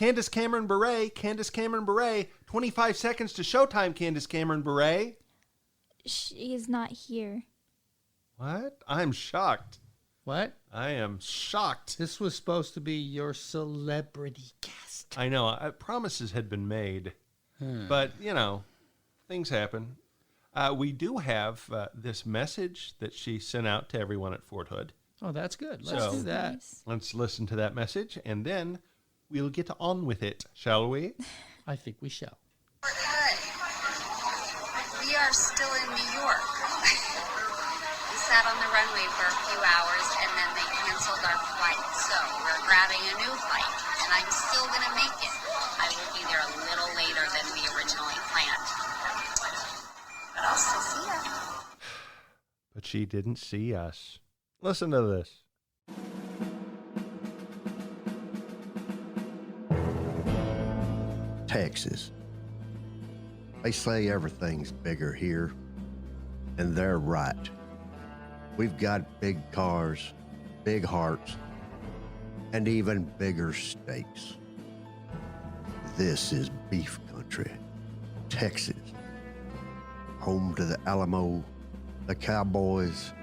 Candace Cameron Bure, 25 seconds to showtime, Candace Cameron Bure. She is not here. What? I'm shocked. What? I am shocked. This was supposed to be your celebrity guest. I know. Promises had been made. But, things happen. We do have this message that she sent out to everyone at Fort Hood. Oh, that's good. Let's do that. Nice. Let's listen to that message, and then we'll get on with it, shall we? I think we shall. Fort Hood. We are still in New York. We sat on the runway for a few hours, and then they canceled our flight. So we're grabbing a new flight, and I'm still going to make it. I will be there a little later than we originally planned. But I'll still see you. But she didn't see us. Listen to this. Texas. They say everything's bigger here, and they're right. We've got big cars, big hearts, and even bigger stakes. This is beef country, Texas. Home to the Alamo, the Cowboys,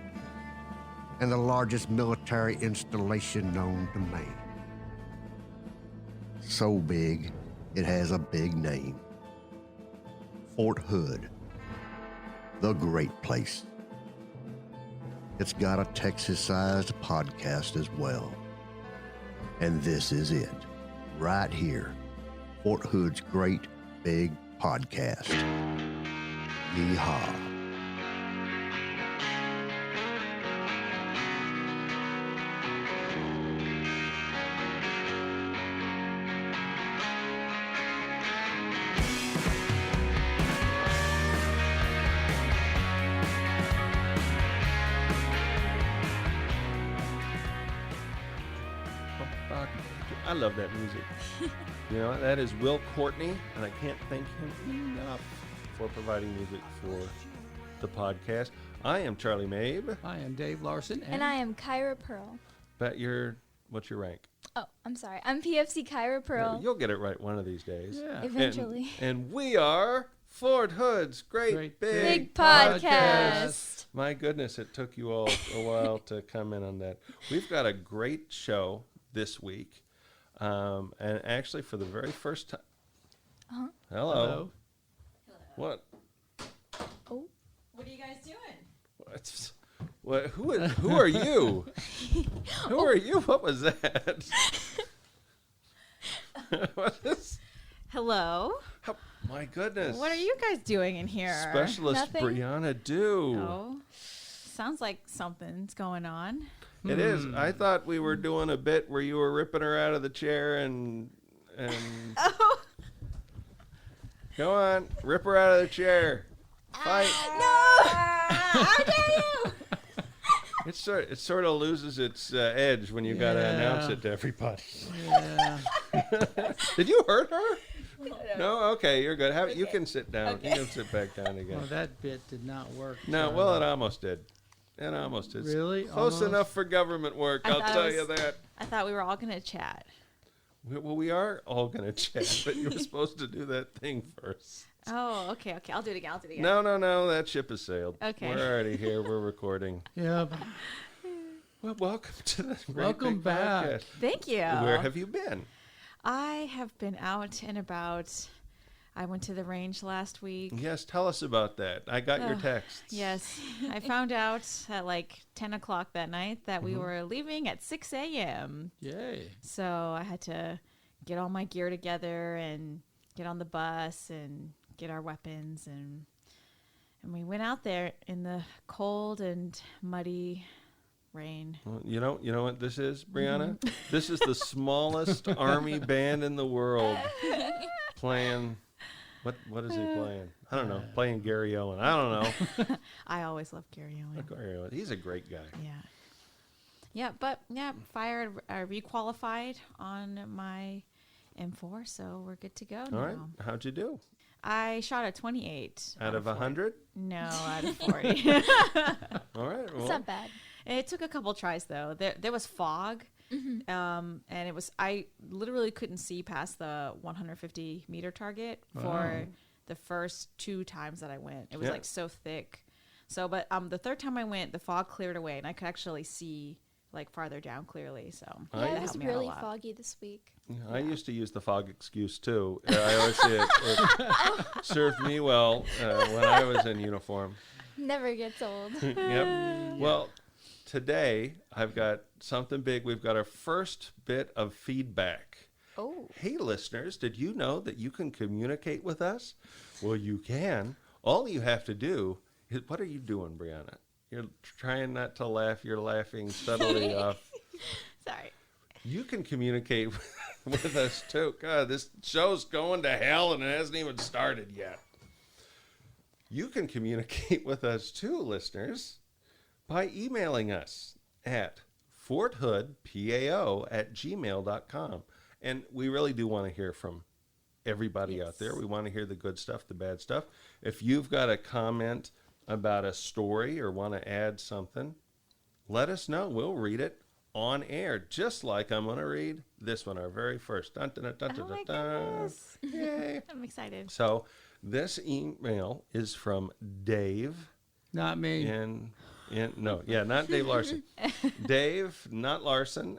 and the largest military installation known to man. So big, it has a big name. Fort Hood, the great place. It's got a Texas-sized podcast as well. And this is it, right here. Fort Hood's great big podcast. Yeehaw. I love that music. That is Will Courtney, and I can't thank him enough for providing music for the podcast. I am Charlie Maib. I am Dave Larsen. And I am Kyra Pearl. What's your rank? Oh, I'm sorry. I'm PFC Kyra Pearl. You'll get it right one of these days. Yeah. Eventually. And we are Fort Hood's great Big podcast. My goodness, it took you all a while to come in on that. We've got a great show this week. And actually, for the very first time... Uh-huh. Hello. What? Oh. What are you guys doing? What? Who are you? Who are you? What was that? What is... Hello. My goodness. What are you guys doing in here? Specialist Nothing. Brianna do. Oh, sounds like something's going on. It is. I thought we were doing a bit where you were ripping her out of the chair and Oh. Go on, rip her out of the chair. Fight. No! How dare you! It sort of loses its edge when you got to announce it to everybody. Yeah. Did you hurt her? No. Okay, you're good. You can sit down. Okay. You can sit back down again. Well, that bit did not work. No, well, it almost did. It almost did. Really? Close Almost? enough for government work, I'll tell you that. I thought we were all going to chat. Well, we are all going to chat, but you were supposed to do that thing first. Oh, okay. I'll do it again. No, that ship has sailed. Okay. We're already here. We're recording. Yeah. Well, welcome to the Great Welcome Big back. Podcast. Thank you. Where have you been? I have been out and about. I went to the range last week. Yes, tell us about that. I got your texts. Yes. I found out at like 10 o'clock that night that we were leaving at 6 a.m. Yay. So I had to get all my gear together and get on the bus and get our weapons. And we went out there in the cold and muddy rain. Well, you know what this is, Brianna? This is the smallest army band in the world playing... What is he playing? I don't know. Playing Gary Owen. I don't know. I always loved Gary Owen. Gary Owen. He's a great guy. Yeah. Yeah, fired, requalified on my M4, so we're good to go now. All right. How'd you do? I shot a 28. Out of 100? No, out of 40. All right. Well, It's not bad. It took a couple tries, though. There was fog, And I literally couldn't see past the 150 meter target for the first 2 times that I went. It was like so thick. So, but the third time I went, the fog cleared away and I could actually see like farther down clearly. So Yeah, that it was helped me out a really lot. foggy this week. I used to use the fog excuse too. I always say it served me well when I was in uniform. Never gets old. Yep. Well, today I've got something big. We've got our first bit of feedback. Oh. Hey, listeners, did you know that you can communicate with us? Well, you can. All you have to do is, what are you doing, Brianna? You're trying not to laugh. You're laughing subtly off. Sorry. You can communicate with us, too. God, this show's going to hell, and it hasn't even started yet. You can communicate with us, too, listeners, by emailing us at forthoodpao@gmail.com. And we really do want to hear from everybody out there. We want to hear the good stuff, the bad stuff. If you've got a comment about a story or want to add something, let us know. We'll read it on air, just like I'm going to read this one, our very first. Dun, dun, dun, dun, Oh dun, my dun. goodness. Yay. I'm excited. So this email is from Dave Not me. not Dave Larsen. Dave, not Larsen,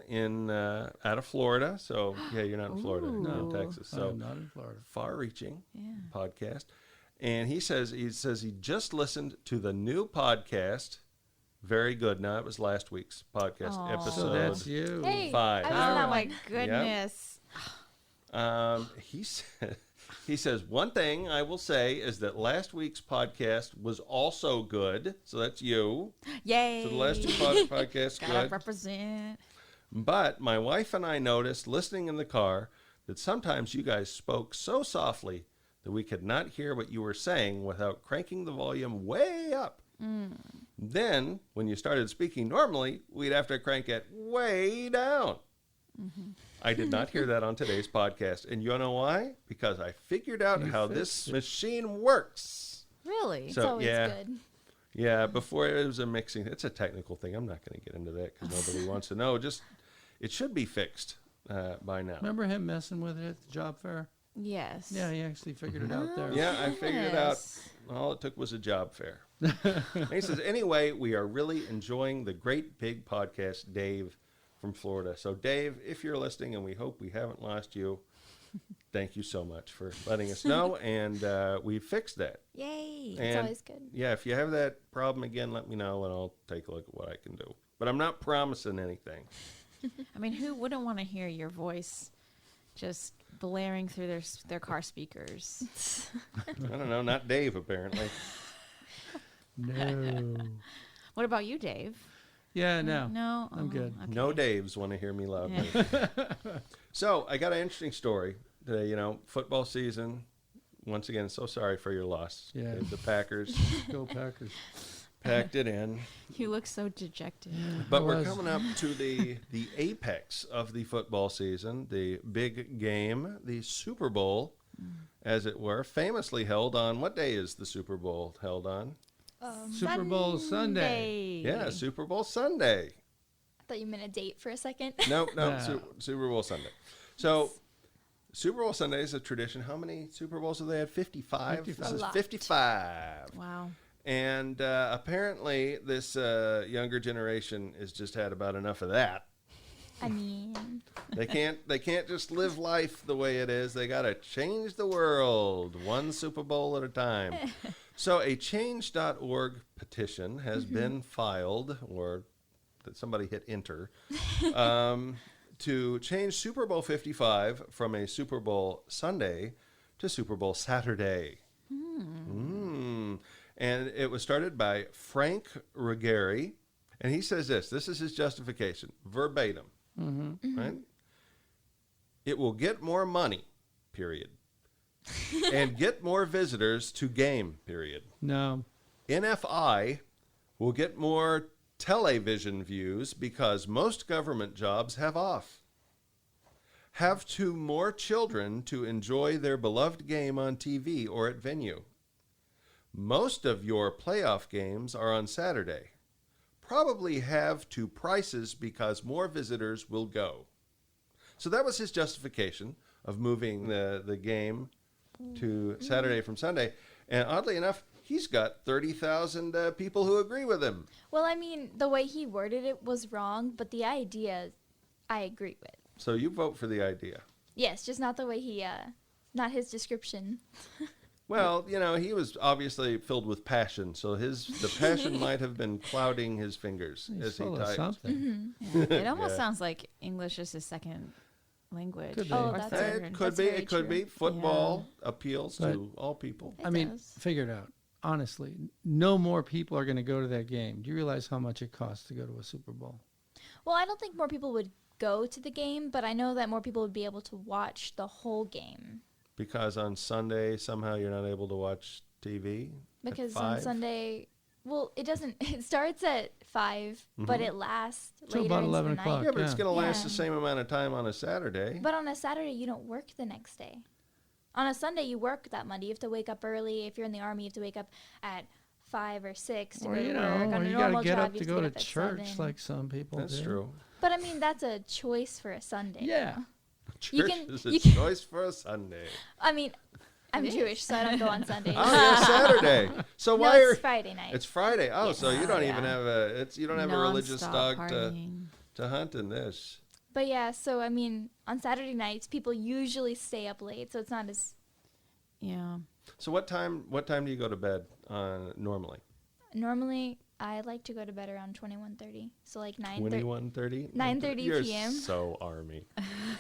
out of Florida. So yeah, you're not in Florida, you're in Texas. So I'm not in Florida. far-reaching podcast. And he says he just listened to the new podcast. Very good. Now it was last week's podcast Aw. episode. So that's you. Hey, 5. I was on that Oh my one. goodness. He says, one thing I will say is that last week's podcast was also good. So that's you. Yay. So the last 2 podcasts Gotta good. represent. But my wife and I noticed, listening in the car, that sometimes you guys spoke so softly that we could not hear what you were saying without cranking the volume way up. Then, when you started speaking normally, we'd have to crank it way down. I did not hear that on today's podcast. And you know why? Because I figured out how this machine works. Really? It's So, always yeah. good. Yeah, before it was a mixing. It's a technical thing. I'm not going to get into that because nobody wants to know. Just, it should be fixed by now. Remember him messing with it at the job fair? Yes. Yeah, he actually figured it out there. Yeah, I figured it out. Yes. All it took was a job fair. He says, anyway, we are really enjoying the great big podcast, Dave from Florida. So, Dave, if you're listening, and we hope we haven't lost you, thank you so much for letting us know. And we fixed that. Yay. It's always good. Yeah, if you have that problem again, let me know, and I'll take a look at what I can do. But I'm not promising anything. I mean, who wouldn't want to hear your voice just blaring through their car speakers? I don't know, not Dave, apparently. No. What about you, Dave? Yeah, no. No? I'm good. Okay. No Daves want to hear me loudly. Yeah. So I got an interesting story today. Football season. Once again, so sorry for your loss. Yeah. The Packers Go Packers. packed it in. You look so dejected. But I we're was. coming up to the apex of the football season, the big game, the Super Bowl, as it were, famously held on, what day is the Super Bowl held on? Super Bowl Sunday. Yeah, Super Bowl Sunday. I thought you meant a date for a second. No, No. Super Bowl Sunday. So Super Bowl Sunday is a tradition. How many Super Bowls have they had? 55? 55. This A is lot. 55. Wow. And apparently this younger generation has just had about enough of that. I mean, They can't just live life the way it is. They got to change the world one Super Bowl at a time. So a change.org petition has been filed, or that somebody hit enter, to change Super Bowl 55 from a Super Bowl Sunday to Super Bowl Saturday. And it was started by Frank Ruggieri, and he says this is his justification, verbatim. Right? It will get more money, period. And get more visitors to game, period. No. NFI will get more television views because most government jobs have off. Have 2 more children to enjoy their beloved game on TV or at venue. Most of your playoff games are on Saturday. probably have to prices because more visitors will go. So that was his justification of moving the game to Saturday from Sunday. And oddly enough, he's got 30,000 people who agree with him. Well, I mean, the way he worded it was wrong, but the idea I agree with. So you vote for the idea. Yes, just not the way he, not his description. Well, you know, he was obviously filled with passion, so the passion might have been clouding his fingers He's as he full of typed. something. Yeah. It almost Yeah. sounds like English is his second language. Could be. Oh, or that's third. It could That's be. very It could true. be. Football appeals to all people. It I mean, does. figure it out. Honestly, no more people are going to go to that game. Do you realize how much it costs to go to a Super Bowl? Well, I don't think more people would go to the game, but I know that more people would be able to watch the whole game. Because on Sunday, somehow you're not able to watch TV? at Because on 5? Sunday, well, it doesn't. It starts at 5, but it lasts Till later about into 11 the o'clock. night. Yeah, but it's Yeah. going to last Yeah. the same amount of time on a Saturday. But on a Saturday, you don't work the next day. On a Sunday, you work that Monday. You have to wake up early. If you're in the Army, you have to wake up at 5 or 6 to Or, go to you work. know, On or a you got to normal get job, up you to have go to get up at church 7. like some people That's do. true. But I mean, that's a choice for a Sunday. Yeah. You Church can- is a you can- choice for a Sunday. I mean, I'm It Jewish, so I don't go on Sundays. Oh, yeah, Saturday. So No, why are it's Friday night. it's Friday? Oh, so you don't even Yeah. have you don't have a religious Non-stop dog partying. to hunt in this. But yeah, so I mean, on Saturday nights, people usually stay up late, so it's not as Yeah. So what time do you go to bed normally? normally. I like to go to bed around 21:30, so like 9:30. 21:30? 9:30 You're p.m. so Army.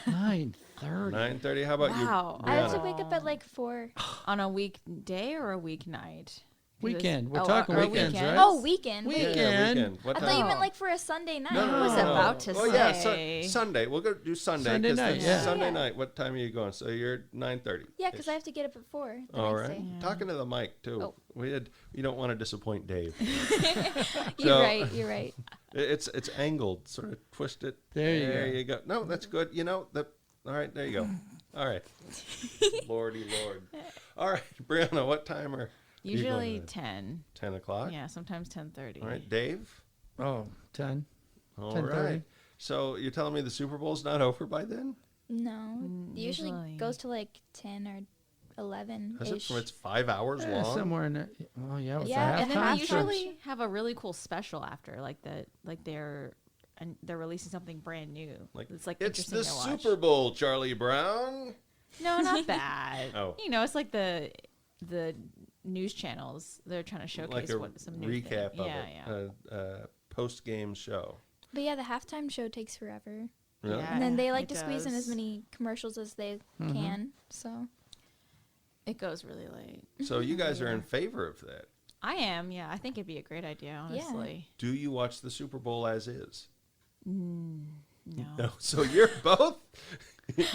9:30. 9:30. How about Wow. I have Brianna? to wake up at like 4. On a weekday or a weeknight? Weekend. We're Oh, talking or weekends, weekend. right? Oh, weekend. Week- Wait, Yeah, Weekend. What I time? thought you Oh. meant like for a Sunday night. No, no, I was no, no. about to Oh yeah, say. Sunday. We'll go do Sunday. Sunday 'cause night, the yeah. Sunday Yeah. night. What time are you going? So you're 9:30. Yeah, because I have to get up at 4 the All next right. day. Yeah. Talking to the mic too. Oh. You don't want to disappoint Dave. You're So- right. You're right. It's angled, sort of twist it. There you go. No, that's good. You know that. All right, there you go. All right. Lordy Lord. All right, Brianna, what time are you going Usually to bed? 10. 10 o'clock? Yeah, sometimes 10:30. All right, Dave? Oh, 10. All 10:30. right. So you're telling me the Super Bowl's not over by then? No, it usually usually. goes to like 10 or 11. Is it from it's 5 hours Yeah, long? somewhere in there. Oh, yeah. With Yeah, the And then halftime they show. usually have a really cool special after, like they're releasing something brand new. It's like it's interesting the to watch. Super Bowl, Charlie Brown. No, not that. Oh. You know, it's like the news channels. They're trying to showcase Like a what some new recap thing. of Yeah, it. yeah. Post-game show. But yeah, the halftime show takes forever. Really? Yeah. And then they like it to squeeze in as does. many commercials as they can. So It goes really late. So you guys are in favor of that. I am, yeah. I think it'd be a great idea, honestly. Do you watch the Super Bowl as is? No. No. So you're both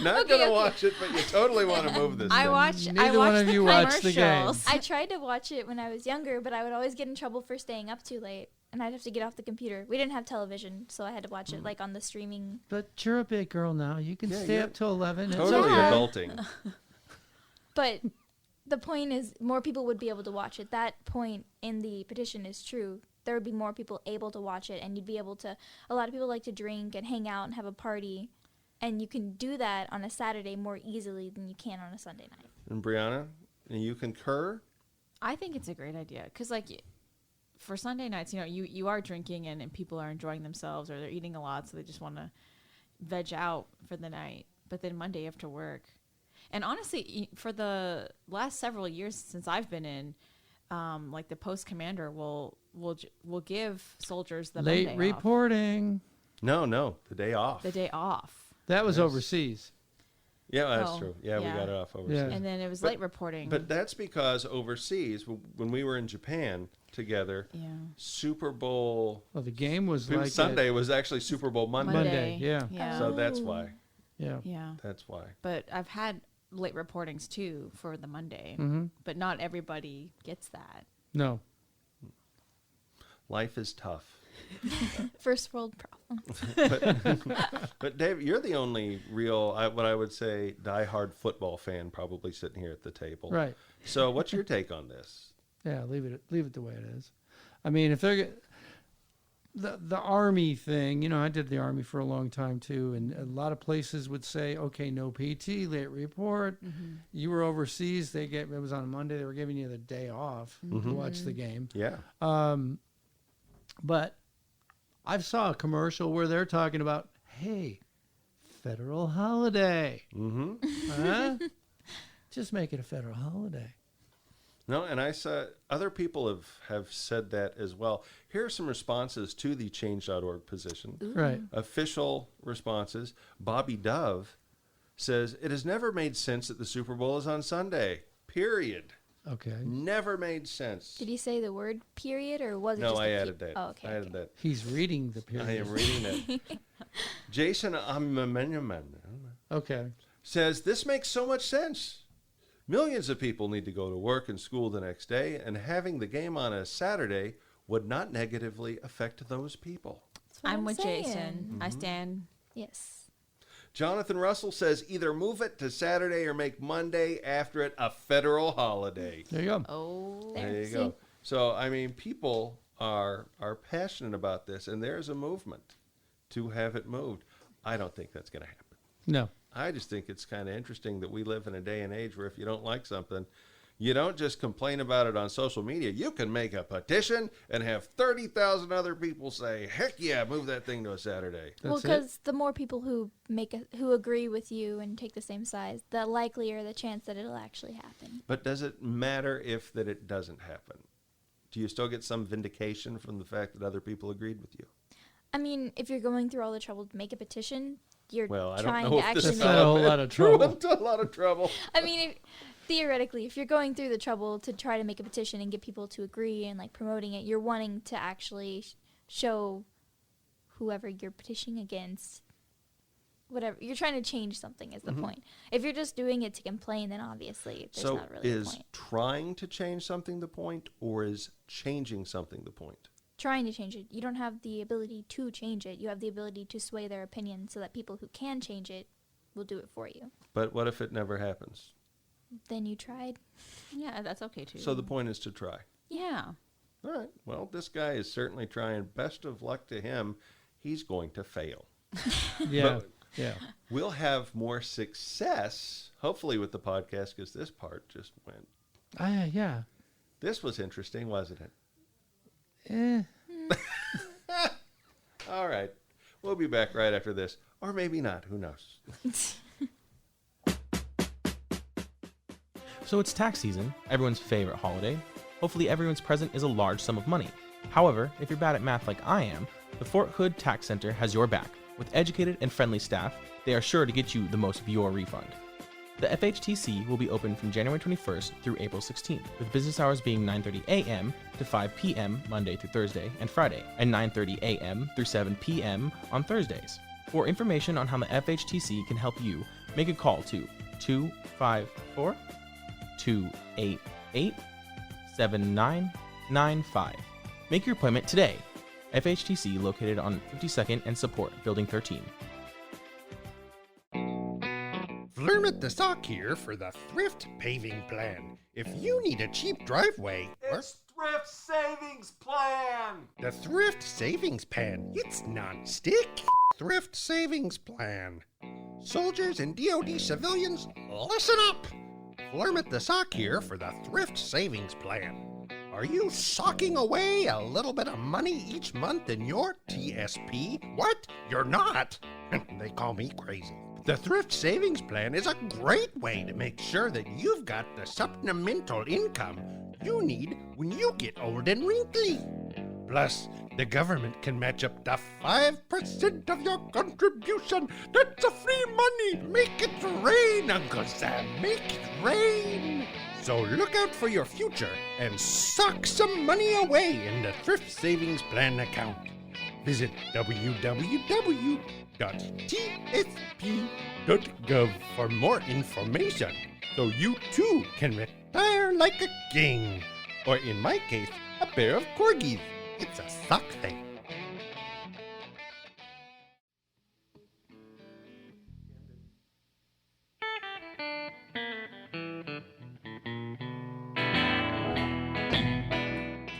not Okay, going to okay. watch it, but you totally want to move this I thing. watch Neither one of the you watch the game. commercials. I tried to watch it when I was younger, but I would always get in trouble for staying up too late. And I'd have to get off the computer. We didn't have television, so I had to watch it like on the streaming. But you're a big girl now. You can Yeah, stay you're up till 11. It's Totally okay. adulting. But the point is, more people would be able to watch it. That point in the petition is true. There would be more people able to watch it, and you'd be able to. A lot of people like to drink and hang out and have a party, and you can do that on a Saturday more easily than you can on a Sunday night. And Brianna, you concur? I think it's a great idea because, like, for Sunday nights, you know, you are drinking and people are enjoying themselves or they're eating a lot, so they just want to veg out for the night. But then Monday you have to work. And honestly, for the last several years since I've been in, like the post commander will give soldiers the Late Monday off, reporting. No, the day off. the day off, That was Yes. overseas. Yeah, that's Oh, true. Yeah, yeah. we got it off overseas. Yeah. and then it was But- late reporting. But that's because overseas, when we were in Japan together, yeah, Super Bowl Well, the game was like Sunday was actually Super Bowl Monday. Monday, yeah. yeah, So that's Oh. why. Yeah. yeah. That's why. But I've had late reportings too for the Monday, Mm-hmm. but not everybody gets that. No. Life is tough. First world problem. But Dave, you're the only real, what I would say, diehard football fan probably sitting here at the table. Right. So what's your take on this? Yeah, leave it the way it is. I mean, if they're the Army thing, you know, I did the Army for a long time too, and a lot of places would say, okay, no PT, late report. You were overseas, it was on a Monday, they were giving you the day off to watch the game. Yeah. But I saw a commercial where they're talking about, hey, federal holiday. Huh? Just make it a federal holiday. No, and I saw other people have said that as well. Here are some responses to the Change.org position. Right. Official responses. Bobby Dove says, it has never made sense that the Super Bowl is on Sunday. Period. Okay. Never made sense. Did he say the word period, or was it No, just I a added that. Oh, okay. I added that. He's reading the period. I am reading it. Jason Amamenyaman Okay. says, this makes so much sense. Millions of people need to go to work and school the next day, and having the game on a Saturday would not negatively affect those people. That's what I'm with saying. Jason. I stand. Yes. Jonathan Russell says, either move it to Saturday or make Monday after it a federal holiday. There you go. Oh. There you see? go. So, I mean, people are passionate about this, and there's a movement to have it moved. I don't think that's going to happen. No. I just think it's kind of interesting that we live in a day and age where if you don't like something, you don't just complain about it on social media. You can make a petition and have 30,000 other people say, heck yeah, move that thing to a Saturday. Well, That's it. because the more people who who agree with you and take the same size, the likelier the chance that it'll actually happen. But does it matter if that it doesn't happen? Do you still get some vindication from the fact that other people agreed with you? I mean, if you're going through all the trouble to make a petition, you're Well, I don't trying know to if this actually is make. not a whole lot of trouble. Up to a lot of trouble. I mean, theoretically, if you're going through the trouble to try to make a petition and get people to agree and like promoting it, you're wanting to actually show whoever you're petitioning against. Whatever you're trying to change something is the point. If you're just doing it to complain, then obviously there's So not really a is point. trying to change something the point, or is changing something the point? Trying to change it, you don't have the ability to change it. You have the ability to sway their opinion so that people who can change it will do it for you. But what if it never happens? Then you tried. Yeah, that's okay too. So the point is to try. Yeah. All right. Well, this guy is certainly trying. Best of luck to him. He's going to fail. Yeah. But Yeah. we'll have more success, hopefully, with the podcast, because this part just went. Yeah. This was interesting, wasn't it? All right. We'll be back right after this. Or maybe not. Who knows? So it's tax season, everyone's favorite holiday. Hopefully everyone's present is a large sum of money. However, if you're bad at math like I am, the Fort Hood Tax Center has your back. With educated and friendly staff, they are sure to get you the most of your refund. The FHTC will be open from January 21st through April 16th, with business hours being 9:30 a.m. to 5 p.m. Monday through Thursday and Friday, and 9:30 a.m. through 7 p.m. on Thursdays. For information on how the FHTC can help you, make a call to 254-288-7995. Make your appointment today. FHTC located on 52nd and Support, Building 13. Flurmit the Sock here for the Thrift Paving Plan. If you need a cheap driveway, It's Thrift Savings Plan! the Thrift Savings Plan, it's non-stick. Thrift Savings Plan. Soldiers and DoD civilians, listen up! Flurmit the Sock here for the Thrift Savings Plan. Are you socking away a little bit of money each month in your TSP? What? You're not? They call me crazy. The Thrift Savings Plan is a great way to make sure that you've got the supplemental income you need when you get old and wrinkly. Plus, the government can match up to 5% of your contribution. That's a free money. Make it rain, Uncle Sam. Make it rain. So look out for your future and sock some money away in the Thrift Savings Plan account. Visit www.tsp.gov for more information, so you too can retire like a king. Or in my case, a pair of corgis. It's a sock thing.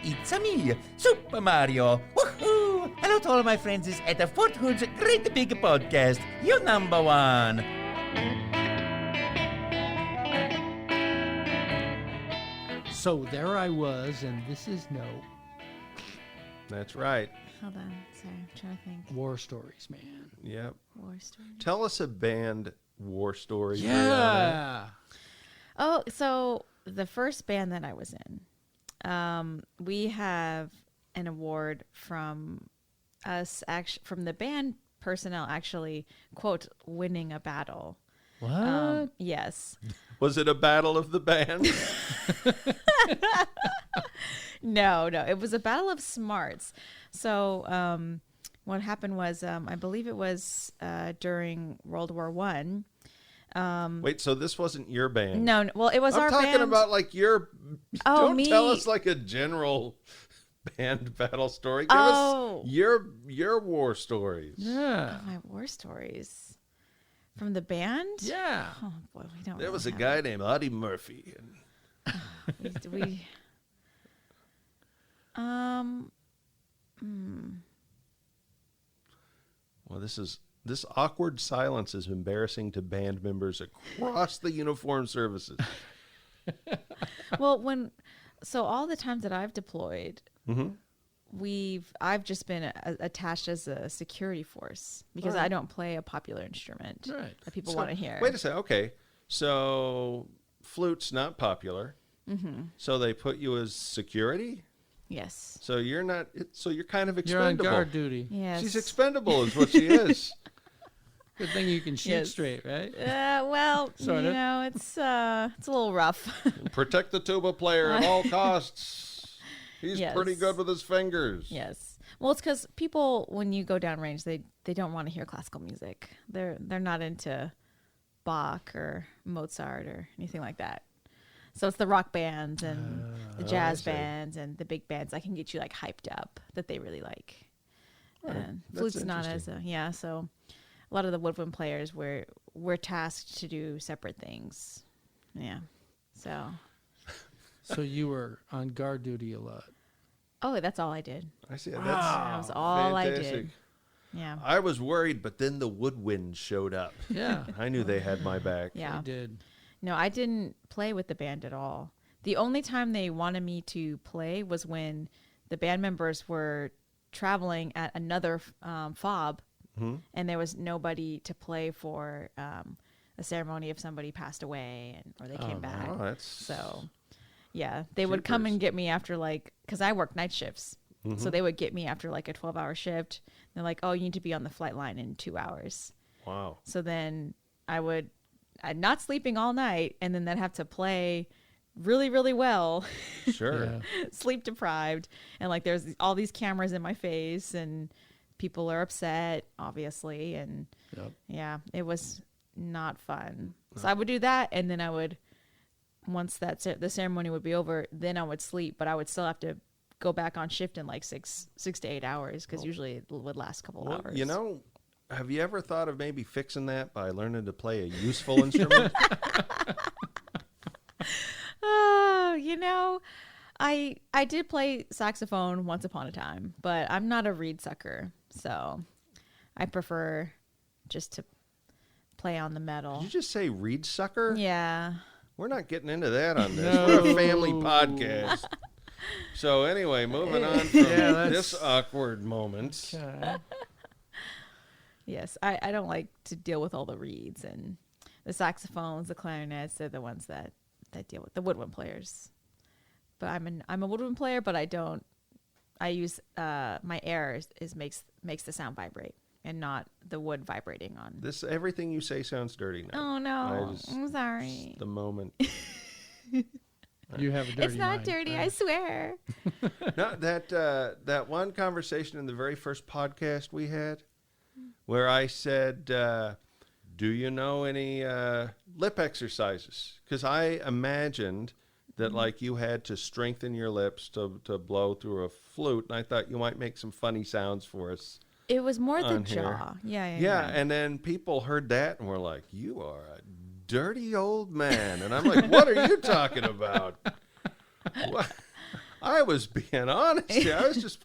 It's a me, Super Mario. Woohoo! Hello Hello to all of my friends at the Fort Hood's Great Big Podcast. You number one. So there I was, and this is no That's right. Hold on. Sorry, I'm trying to think. war stories, man. Yep. War story. Tell us a band war story. Brianna. Yeah. Oh, so the first band that I was in, we have an award from us, from the band personnel, actually, quote, winning a battle. What? Yes. Was it a battle of the band? No, it was a battle of smarts. So what happened was, I believe it was during World War One. Wait, so this wasn't your band? No, well, it was I'm our talking band. about like your. Oh, don't me. tell us like a general band battle story. Give Oh. us your war stories. Yeah. My war stories from the band. Yeah. Oh boy, we don't. There really was a have guy named Audie Murphy. And we well, this awkward silence is embarrassing to band members across the uniformed services. well, so all the times that I've deployed, Mm-hmm. I've just been attached as a security force because I don't play a popular instrument Right. that people So, want to hear. Wait a second. Okay, so flute's not popular. Mm-hmm. So they put you as security. Yes. So you're not. So you're kind of You're on expendable. guard duty. Yes. She's expendable, is what she is. Good thing you can shoot Yes. straight, right? Well, Sort you of. know, it's a little rough. Protect the tuba player at all costs. He's Yes. pretty good with his fingers. Yes. Well, it's because people, when you go downrange, they don't want to hear classical music. They're not into Bach or Mozart or anything like that. So it's the rock bands and the jazz see. bands and the big bands that can get you like hyped up that they really like. And that's flute's not as interesting. so a lot of the woodwind players we're tasked to do separate things. Yeah. So So you were on guard duty a lot. that's all I did. I see. That's That was all I fantastic. did. Yeah. I was worried, but then the woodwind showed up. Yeah. I knew they had my back. Yeah. I did. No, I didn't play with the band at all. The only time they wanted me to play was when the band members were traveling at another fob, and there was nobody to play for a ceremony if somebody passed away or they came back. Oh, that's So, yeah, they would come and get me after because I work night shifts. So they would get me after like a 12-hour shift. They're like, oh, you need to be on the flight line in 2 hours. wow. So then I'd not sleeping all night, and then I'd have to play really, really well, Sure. Yeah. sleep deprived. And like there's all these cameras in my face, and people are upset, obviously. And Yep. yeah, it was not fun. So I would do that, and then I would, once the ceremony would be over, then I would sleep, but I would still have to go back on shift in like 6 to 8 hours because usually it would last a couple Well, hours. you know, have you ever thought of maybe fixing that by learning to play a useful instrument? You know, I did play saxophone once upon a time, but I'm not a reed sucker, so I prefer just to play on the metal. Did you just say reed sucker? Yeah. We're not getting into that on this. We're a family podcast. So anyway, moving on from this awkward moment. Okay. Yes, I don't like to deal with all the reeds and the saxophones, the clarinets. They're the ones that deal with the woodwind players. But I'm a woodwind player, but I use my air makes the sound vibrate and not the wood vibrating on. Everything you say sounds dirty now. Oh no, I'm sorry. The moment. You have a dirty It's not mind, dirty, right? I swear. No, that one conversation in the very first podcast we had, where I said, "Do you know any lip exercises?" Because I imagined that like you had to strengthen your lips to blow through a flute, and I thought you might make some funny sounds for us. It was more the On here. jaw. Yeah. Yeah, and then people heard that and were like, "You are a dirty old man," and I'm like, "What are you talking about?" What? I was being honest. I was just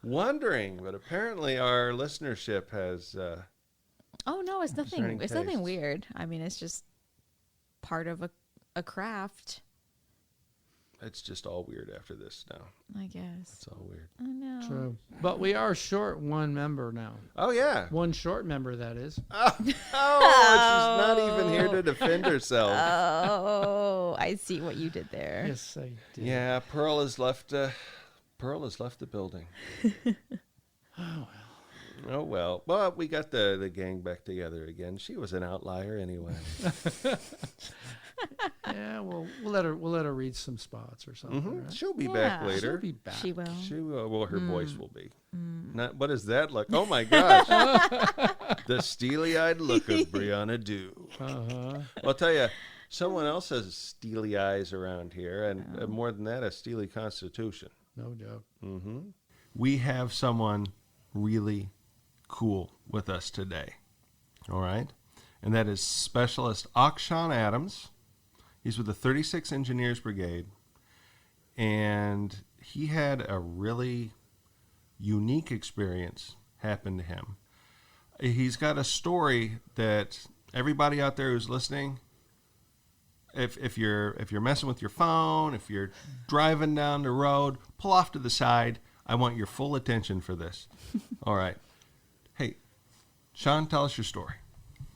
wondering, but apparently our listenership has. Oh no, it's nothing. Concerning It's nothing tastes. weird. I mean, it's just part of a craft, It's just all weird after this now. I guess. It's all weird. I know. True. But we are short one member now. Oh yeah. One short member, that is. Oh, she's not even here to defend herself. Oh, I see what you did there. Yes, I did. Yeah, Pearl has left. Pearl has left the building. Oh well. Well, we got the gang back together again. She was an outlier anyway. Yeah, well, we'll let her read some spots or something. Right? She'll be Yeah. back She'll later. be back. She will. She will. Well, her voice will be. Not. What is that look? Oh my gosh! The steely-eyed look of Brianna Dew. Uh-huh. I'll tell you, someone else has steely eyes around here, and more than that, a steely constitution. No doubt. We have someone really cool with us today. All right? And that is Specialist Oxsean Adams. He's with the 36 Engineers Brigade. And he had a really unique experience happen to him. He's got a story that everybody out there who's listening, if you're messing with your phone, if you're driving down the road, pull off to the side. I want your full attention for this. All right. Hey, Sean, tell us your story.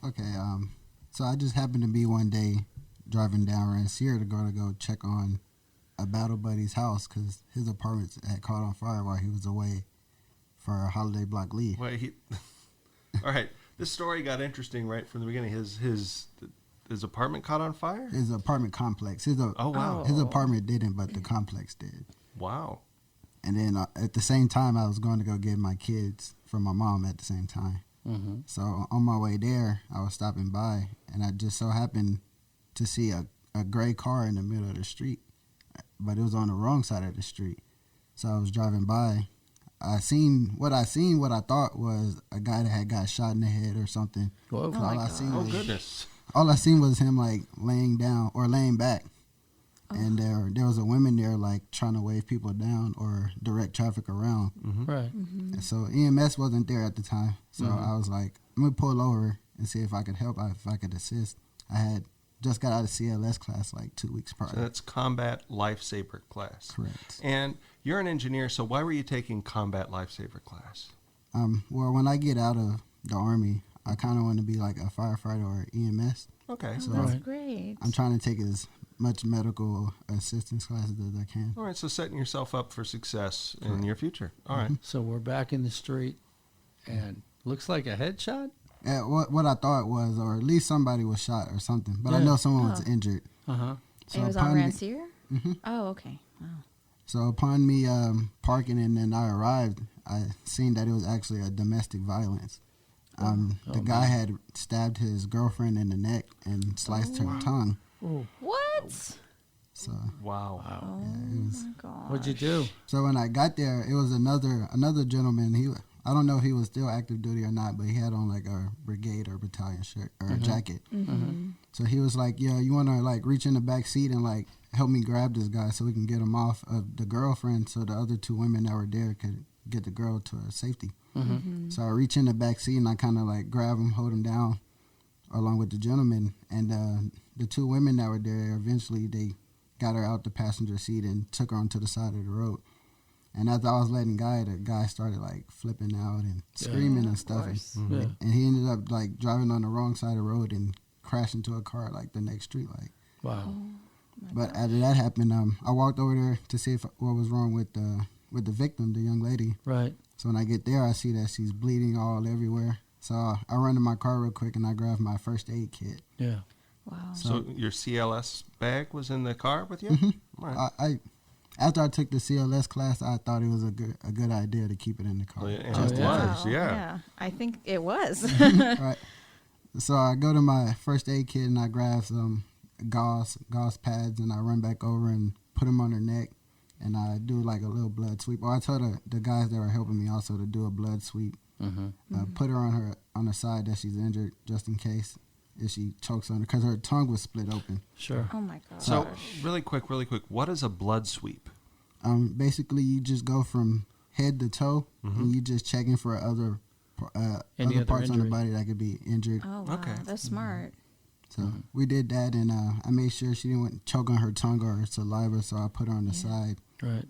Okay, so I just happened to be one day driving down Rancier to go check on a battle buddy's house because his apartment had caught on fire while he was away for a holiday block leave. Wait, all right. This story got interesting right from the beginning. His apartment caught on fire? His apartment complex. Oh, wow. His apartment didn't, but the complex did. Wow. And then at the same time, I was going to go get my kids from my mom at the same time. Mm-hmm. So on my way there, I was stopping by, and I just so happened to see a gray car in the middle of the street, but it was on the wrong side of the street. So I was driving by. I seen what I thought was a guy that had got shot in the head or something. Whoa. So all I seen Oh, was, goodness. all I seen was him like laying down or laying back. And there was a woman there like trying to wave people down or direct traffic around. Right. And so EMS wasn't there at the time. So I was like, I'm going to pull over and see if I could help, if I could assist. I had just got out of CLS class like 2 weeks prior. So that's Combat Lifesaver class. Correct. And you're an engineer, so why were you taking Combat Lifesaver class? Well, when I get out of the Army, I kind of want to be like a firefighter or EMS. Okay. So That's great. I'm trying to take as much medical assistance classes as I can. All right, so setting yourself up for success in your future. All right. So we're back in the street, and looks like a headshot. Yeah, what I thought was, or at least somebody was shot or something. But I Yeah. know someone was injured. Uh-huh. So It was on upon me- Rancier? Oh, okay. Wow. So upon me parking and then I arrived, I seen that it was actually a domestic violence. The guy had stabbed his girlfriend in the neck and sliced her tongue. What? So Wow. Oh, it was. my God. What'd you do? So when I got there, it was another gentleman. I don't know if he was still active duty or not, but he had on like a brigade or battalion shirt or a jacket. So he was like, "Yeah, you want to like reach in the back seat and like help me grab this guy so we can get him off of the girlfriend, so the other two women that were there could get the girl to her safety." So I reach in the back seat and I kind of like grab him, hold him down, along with the gentleman, and the two women that were there. Eventually, they got her out the passenger seat and took her onto the side of the road. And as I was letting go, the guy started like flipping out and screaming and stuff. Yeah. And he ended up like driving on the wrong side of the road and crashed into a car like the next street light. Wow. But after that happened, I walked over there to see what was wrong with the victim, the young lady. Right. So when I get there, I see that she's bleeding all everywhere. So I run to my car real quick and I grab my first aid kit. Yeah. Wow. So your CLS bag was in the car with you? All right. After I took the CLS class, I thought it was a good idea to keep it in the car. Well, and Just it in was, case. yeah. I think it was. Right. So I go to my first aid kit and I grab some gauze pads and I run back over and put them on her neck and I do like a little blood sweep. Or I told the guys that were helping me also to do a blood sweep. Put her on her side that she's injured just in case if she chokes on her, because her tongue was split open. Sure. Oh, my God. So really quick, what is a blood sweep? Basically, you just go from head to toe, and you just checking for other parts on the body that could be injured. Oh, wow. Okay. That's smart. So we did that, and I made sure she didn't choke on her tongue or her saliva, so I put her on the side. Right.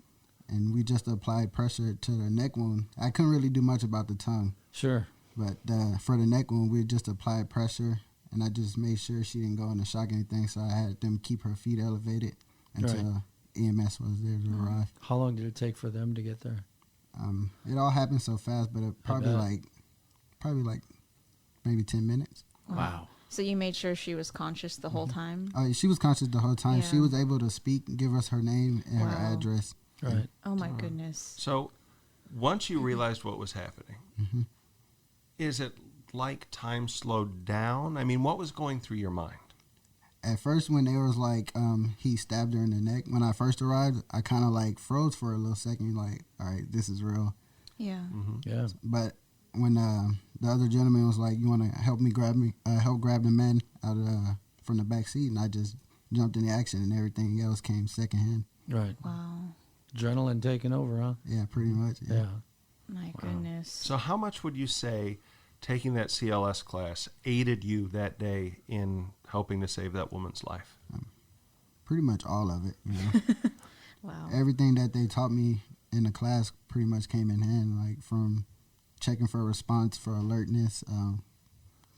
And we just applied pressure to the neck wound. I couldn't really do much about the tongue. Sure. But for the neck wound, we just applied pressure, and I just made sure she didn't go into shock or anything, so I had them keep her feet elevated until EMS was there to arrive. How long did it take for them to get there? It all happened so fast, but it probably like maybe 10 minutes. Wow. So you made sure she was conscious the whole time? She was conscious the whole time. Yeah. She was able to speak, give us her name and her address. Right. Oh, my goodness. So once you realized what was happening, is it like time slowed down? I mean, what was going through your mind? At first, when they was like, he stabbed her in the neck, when I first arrived, I kind of like froze for a little second, like, all right, this is real. Yeah. Yeah. But when the other gentleman was like, you want to help grab the man out of from the back seat, and I just jumped in the action, and everything else came secondhand. Right. Wow. Adrenaline taking over, huh? Yeah, pretty much. Yeah. My goodness. So how much would you say taking that CLS class aided you that day in helping to save that woman's life? Pretty much all of it. You know? Wow. Everything that they taught me in the class pretty much came in hand, like from checking for response, for alertness,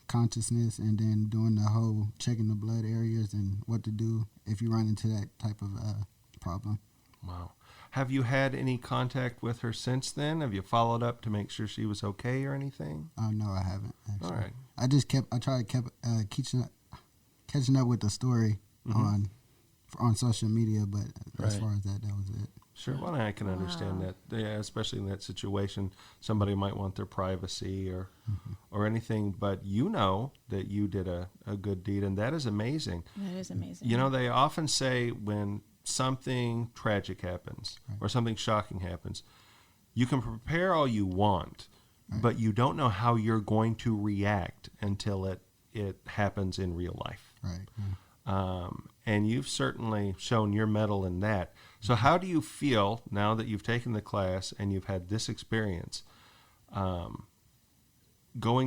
consciousness, and then doing the whole checking the blood areas and what to do if you run into that type of problem. Wow. Have you had any contact with her since then? Have you followed up to make sure she was okay or anything? No, I haven't. Actually. All right. I tried catching up with the story on social media, but as far as that was it. Sure. Well, I can understand that. Yeah, especially in that situation, somebody might want their privacy or anything. But you know that you did a good deed, and that is amazing. That is amazing. You know, they often say when something tragic happens or something shocking happens, you can prepare all you want, but you don't know how you're going to react until it happens in real life. Right. And you've certainly shown your mettle in that. So how do you feel now that you've taken the class and you've had this experience, going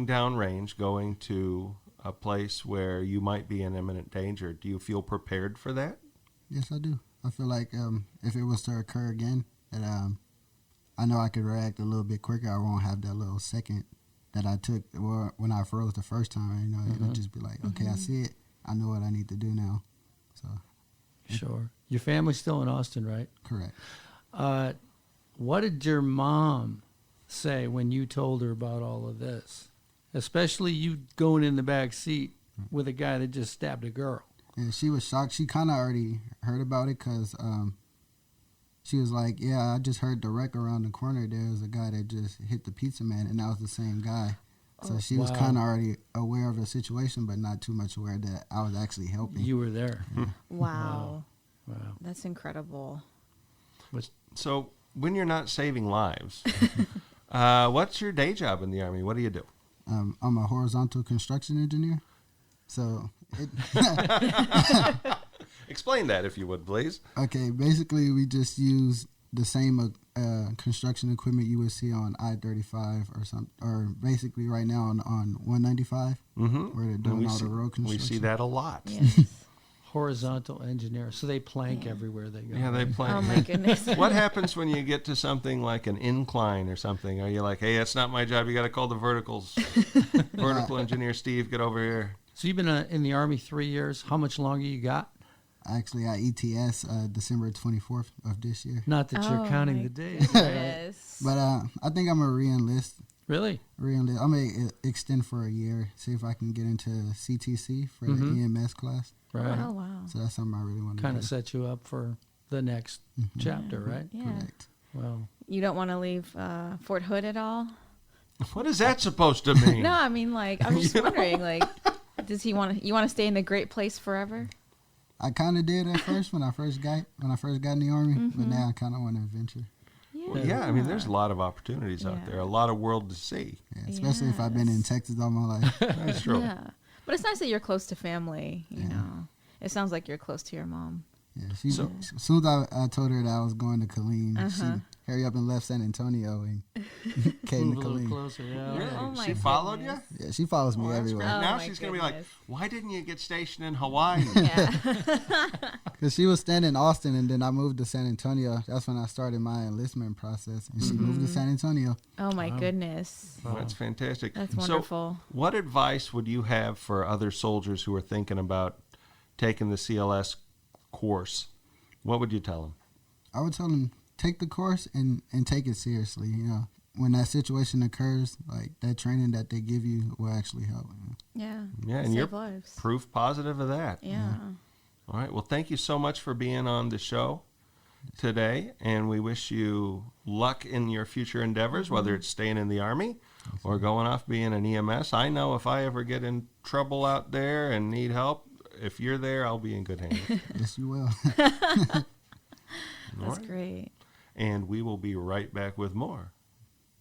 downrange, going to a place where you might be in imminent danger? Do you feel prepared for that? Yes, I do. I feel like if it was to occur again, that I know I could react a little bit quicker. I won't have that little second that I took when I froze the first time. You know, it'll just be like, okay, I see it. I know what I need to do now. So. Sure. Your family's still in Austin, right? Correct. What did your mom say when you told her about all of this? Especially you going in the back seat with a guy that just stabbed a girl. Yeah, she was shocked. She kind of already heard about it because she was like, yeah, I just heard the wreck around the corner. There was a guy that just hit the pizza man, and that was the same guy. So she was kind of already aware of the situation, but not too much aware that I was actually helping. You were there. Wow. Wow. That's incredible. So when you're not saving lives, what's your day job in the Army? What do you do? I'm a horizontal construction engineer. So Explain that, if you would, please. Okay, basically we just use the same construction equipment you would see on I-35 or something, or basically right now on 195, where they're doing all the road construction. We see that a lot. Yes. Horizontal engineer. So they plank everywhere they go. Yeah, they plank. Oh, my goodness. What happens when you get to something like an incline or something? Are you like, hey, that's not my job. You got to call the vertical engineer, Steve, get over here. So you've been in the Army 3 years. How much longer you got? Actually, I ETS December 24th of this year. Not that you're counting the days. Yes. But I think I'm going to re-enlist. Really? Re-enlist. I'm going to extend for a year, see if I can get into CTC for the EMS class. Right. Oh, wow. So that's something I really want to do. Kind of set you up for the next chapter, right? Yeah. Correct. Well, You don't want to leave Fort Hood at all? What is that supposed to mean? No, I mean, like, I was just wondering, like, does you want to stay in a great place forever? I kind of did at first when I first got in the Army, but now I kind of want to adventure. Well, yeah, I mean, there's a lot of opportunities out there, a lot of world to see. Yeah, especially if I've been in Texas all my life. That's true. Yeah. But it's nice that you're close to family, you know. It sounds like you're close to your mom. Yeah, as soon as I told her that I was going to Killeen, hurry up and left San Antonio and came Move to a little Killeen. closer. Yeah. Oh my She followed you? goodness. Yeah, she follows me Oh, that's everywhere. great. Oh, Now my she's going to be like, goodness. why didn't you get stationed in Hawaii? Yeah. Because she was staying in Austin, and then I moved to San Antonio. That's when I started my enlistment process, and she moved to San Antonio. Oh my goodness. Well, that's fantastic. That's So wonderful. what advice would you have for other soldiers who are thinking about taking the CLS course? What would you tell them? I would tell them, take the course and take it seriously. You know, when that situation occurs, like that training that they give you will actually help. You know? Yeah. Yeah, and Save you're lives. proof positive of that. Yeah. All right. Well, thank you so much for being on the show today, and we wish you luck in your future endeavors, whether it's staying in the Army or going off being an EMS. I know if I ever get in trouble out there and need help, if you're there, I'll be in good hands. Yes, you will. That's great. And we will be right back with more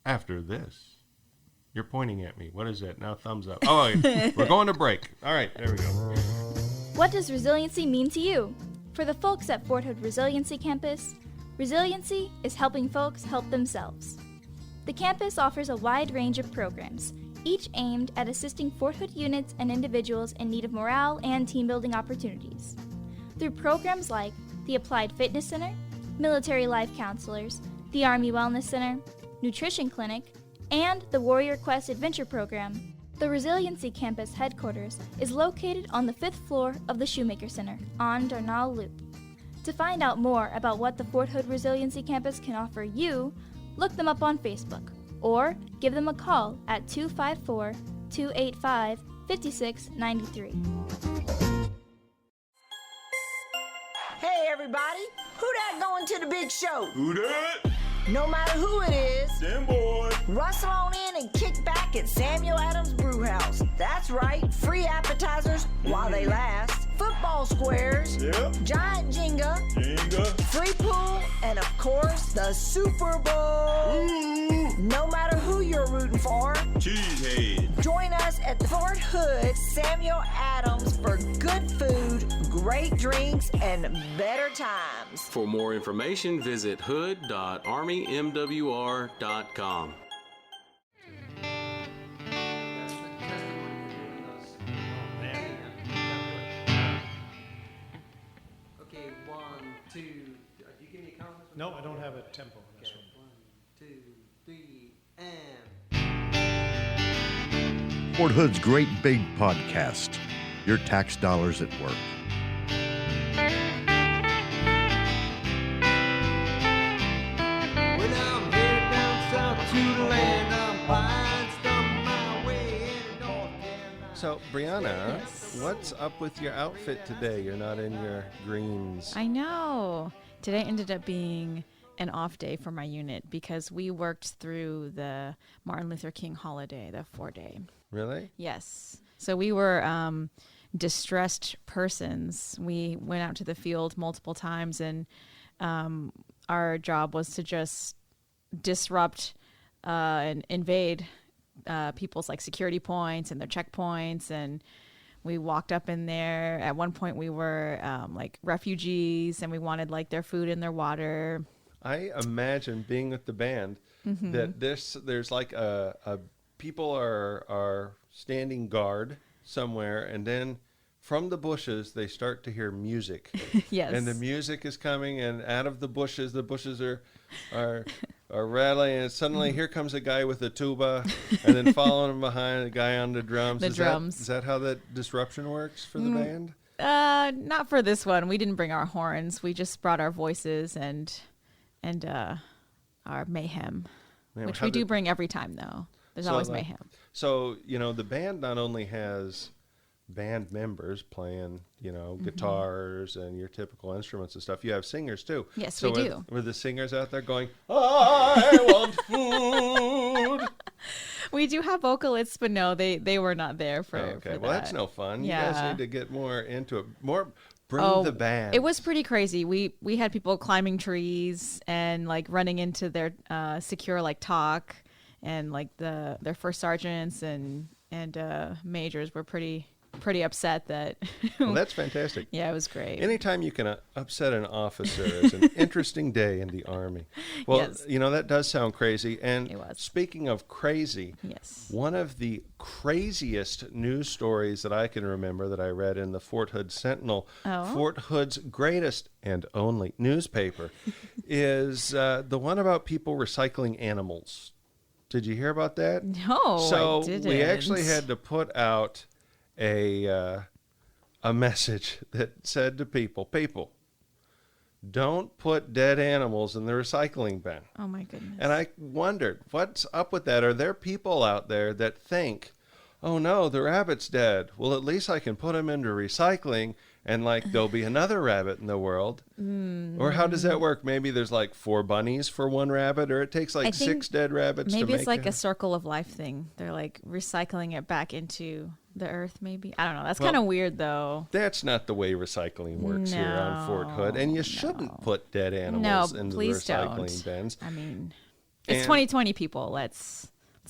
after this. You're pointing at me. What is that? Now thumbs up. Oh, we're going to break. All right, there we go. What does resiliency mean to you? For the folks at Fort Hood Resiliency Campus, resiliency is helping folks help themselves. The campus offers a wide range of programs, each aimed at assisting Fort Hood units and individuals in need of morale and team-building opportunities. Through programs like the Applied Fitness Center, Military Life Counselors, the Army Wellness Center, Nutrition Clinic, and the Warrior Quest Adventure Program, the Resiliency Campus headquarters is located on the 5th floor of the Shoemaker Center on Darnall Loop. To find out more about what the Fort Hood Resiliency Campus can offer you, look them up on Facebook or give them a call at 254-285-5693. Hey everybody, who that going to the big show? Who that? No matter who it is, Them boy. rustle on in and kick back at Samuel Adams Brew House. That's right, free appetizers while they last, football squares, Yep. giant Jenga, free pool, and of course the Super Bowl. Ooh. No matter who you're rooting for, Cheesehead. join us at the Fort Hood Samuel Adams for good food, great drinks, and better times. For more information, visit hood.armymwr.com. Okay, 1, 2. Do you give me a count? No, I don't have a tempo. Okay, 1, 2, 3, and. Fort Hood's Great Big Podcast. Your tax dollars at work. When I'm headed down south to the land, I'm flying, stumbling my way in North Carolina. So, Brianna, Yes. what's up with your outfit today? You're not in your greens. I know. Today ended up being an off day for my unit because we worked through the Martin Luther King holiday, the 4-day. Really? Yes. So we were distressed persons. We went out to the field multiple times, and our job was to just disrupt and invade people's like security points and their checkpoints. And we walked up in there. At one point, we were like refugees, and we wanted like their food and their water. I imagine being with the band that there's like a people are standing guard somewhere, and then from the bushes they start to hear music. Yes. And the music is coming, and out of the bushes are rattling, and suddenly here comes a guy with a tuba, and then following him behind a guy on the drums. The drums. Is that how that disruption works for the band? Not for this one. We didn't bring our horns. We just brought our voices and our mayhem, Man, which how we do did- bring every time, though. There's So, always like, mayhem. So, the band not only has band members playing, guitars and your typical instruments and stuff, you have singers too. Yes, so we do. Were the singers out there going, I want food? We do have vocalists, but no, they were not there for. Okay, for well, that. that's no fun. Yeah. You guys need to get more into it. Bring the band. It was pretty crazy. We had people climbing trees and like running into their secure like talk, and like their first sergeants and majors were pretty pretty upset that. Well, that's fantastic. Yeah, it was great. Anytime you can upset an officer is an interesting day in the Army. Well, Yes. that does sound crazy. And It was. speaking of crazy, Yes. one of the craziest news stories that I can remember that I read in the Fort Hood Sentinel, Fort Hood's greatest and only newspaper, is the one about people recycling animals. Did you hear about that? No, So I didn't. we actually had to put out a message that said to people, don't put dead animals in the recycling bin. Oh my goodness. And I wondered, what's up with that? Are there people out there that think, oh no, the rabbit's dead. Well, at least I can put him into recycling and there'll be another rabbit in the world. Or how does that work? Maybe there's 4 bunnies for one rabbit, or it takes I 6 think dead rabbits to make Maybe it's a circle of life thing. They're recycling it back into the earth, maybe. I don't know. That's kind of weird, though. That's not the way recycling works here on Fort Hood. And you shouldn't put dead animals into the recycling bins. I mean, it's 2020, people. Let's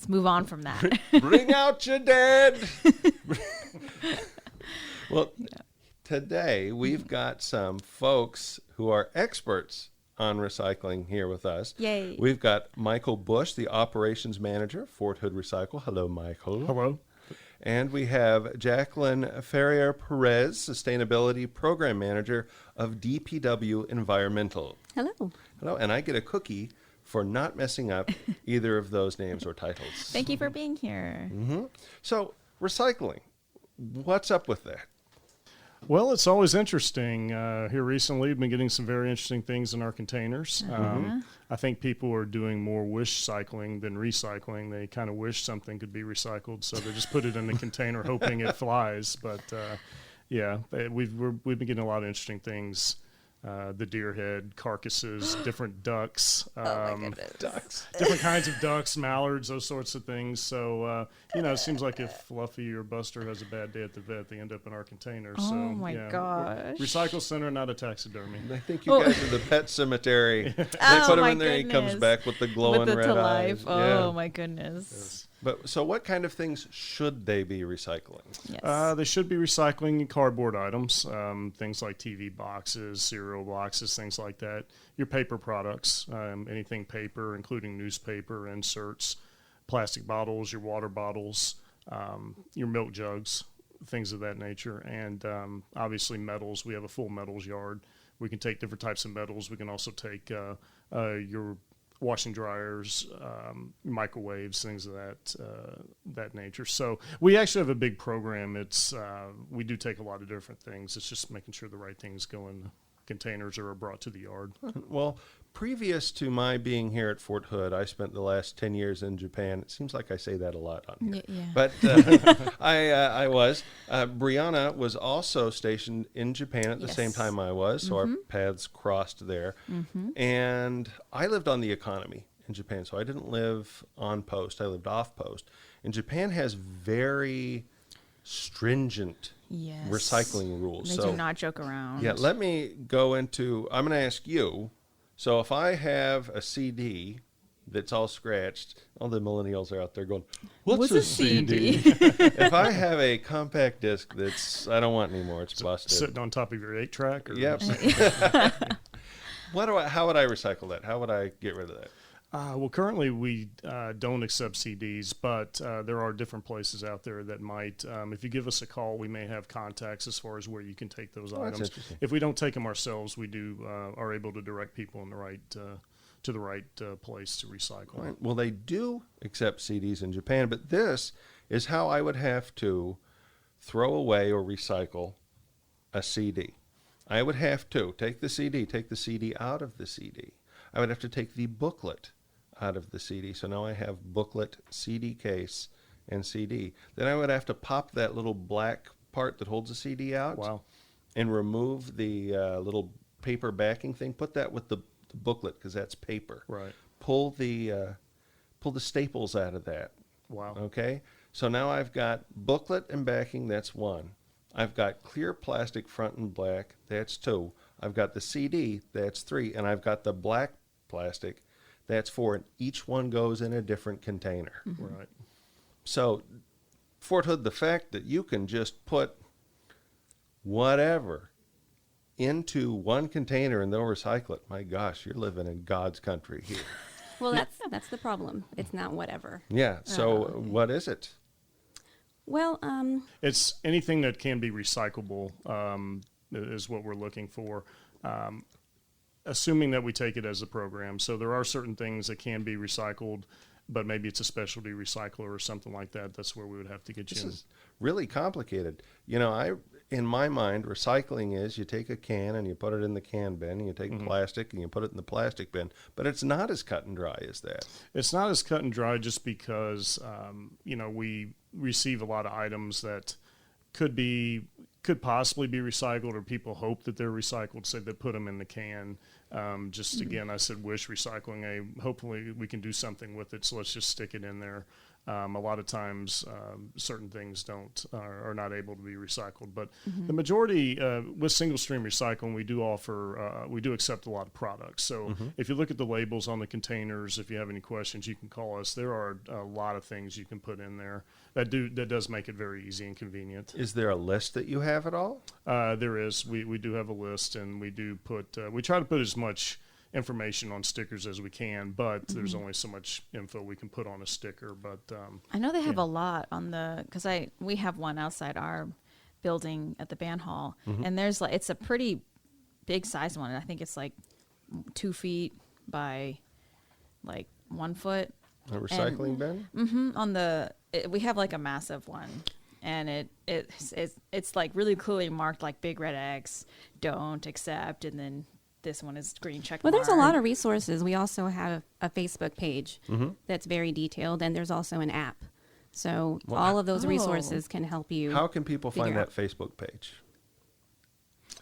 move on from that. Bring out your dead. Well, today we've got some folks who are experts on recycling here with us. Yay. We've got Michael Bush, the operations manager, Fort Hood Recycle. Hello, Michael. Hello. And we have Jackelyn Ferrer-Perez, sustainability program manager of DPW Environmental. Hello. Hello, and I get a cookie for not messing up either of those names or titles. Thank you for being here. Mm-hmm. So, recycling, what's up with that? Well, it's always interesting. Here recently, we've been getting some very interesting things in our containers. I think people are doing more wish cycling than recycling. They kind of wish something could be recycled, so they just put it in the container hoping it flies. But we've been getting a lot of interesting things. The deer head, carcasses, different ducks, different kinds of ducks, mallards, those sorts of things. So, it seems like if Fluffy or Buster has a bad day at the vet, they end up in our container. Oh, so, my gosh. Recycle center, not a taxidermy. I think you guys are the pet cemetery. They put him in there, he comes back with the glowing red eyes. Oh, my goodness. Yes. But so what kind of things should they be recycling? Yes. They should be recycling cardboard items, things like TV boxes, cereal boxes, things like that. Your paper products, anything paper, including newspaper, inserts, plastic bottles, your water bottles, your milk jugs, things of that nature. And obviously metals. We have a full metals yard. We can take different types of metals. We can also take your washing dryers, microwaves, things of that nature. So we actually have a big program. It's we do take a lot of different things. It's just making sure the right things go in containers or are brought to the yard. Well, previous to my being here at Fort Hood, I spent the last 10 years in Japan. It seems like I say that a lot on here. Yeah. But I was. Brianna was also stationed in Japan at the same time I was, so our paths crossed there. And I lived on the economy in Japan, so I didn't live on post. I lived off post. And Japan has very stringent recycling rules. They do not joke around. Yeah, let me go into, I'm going to ask you, so if I have a CD that's all scratched, all the millennials are out there going, what's a CD? If I have a compact disc that's, I don't want anymore, it's busted. Sitting on top of your 8-track? Yep. How would I recycle that? How would I get rid of that? Well, currently we don't accept CDs, but there are different places out there that might. If you give us a call, we may have contacts as far as where you can take those items. If we don't take them ourselves, we are able to direct people in the right to the right place to recycle. Right. Well, they do accept CDs in Japan, but this is how I would have to throw away or recycle a CD. I would have to take the CD out of the CD. I would have to take the booklet out of the CD. So now I have booklet, CD case, and CD. Then I would have to pop that little black part that holds the CD out. Wow. And remove the little paper backing thing. Put that with the booklet because that's paper. Right. Pull the staples out of that. Wow. Okay. So now I've got booklet and backing. That's 1. I've got clear plastic front and back. That's 2. I've got the CD. That's 3. And I've got the black plastic. That's 4. And each one goes in a different container. Right. So Fort Hood, the fact that you can just put whatever into one container and they'll recycle it. My gosh, you're living in God's country here. Well, that's the problem. It's not whatever. Yeah. So what is it? Well, it's anything that can be recyclable is what we're looking for. Assuming that we take it as a program. So there are certain things that can be recycled, but maybe it's a specialty recycler or something like that. That's where we would have to get you in. This is really complicated. You know, in my mind, recycling is you take a can and you put it in the can bin, and you take plastic and you put it in the plastic bin. But it's not as cut and dry as that. It's not as cut and dry just because, we receive a lot of items that could possibly be recycled, or people hope that they're recycled, so they put them in the can. Again, I said wish recycling. Hopefully we can do something with it, so let's just stick it in there. A lot of times certain things are not able to be recycled, but the majority with single stream recycling, we do accept a lot of products. So if you look at the labels on the containers, if you have any questions, you can call us. There are a lot of things you can put in there that does make it very easy and convenient. Is there a list that you have at all? There is. We do have a list, and we do we try to put as much information on stickers as we can, but there's only so much info we can put on a sticker. But I know they have a lot on because we have one outside our building at the band hall, and there's it's a pretty big size one. I think it's 2 feet by 1 foot. A recycling bin? We have a massive one, and it's really clearly marked big red X, don't accept, and then this one is green check well, mark. there's a lot of resources. We also have a Facebook page that's very detailed, and there's also an app. So all of those resources can help you. How can people find that Facebook page?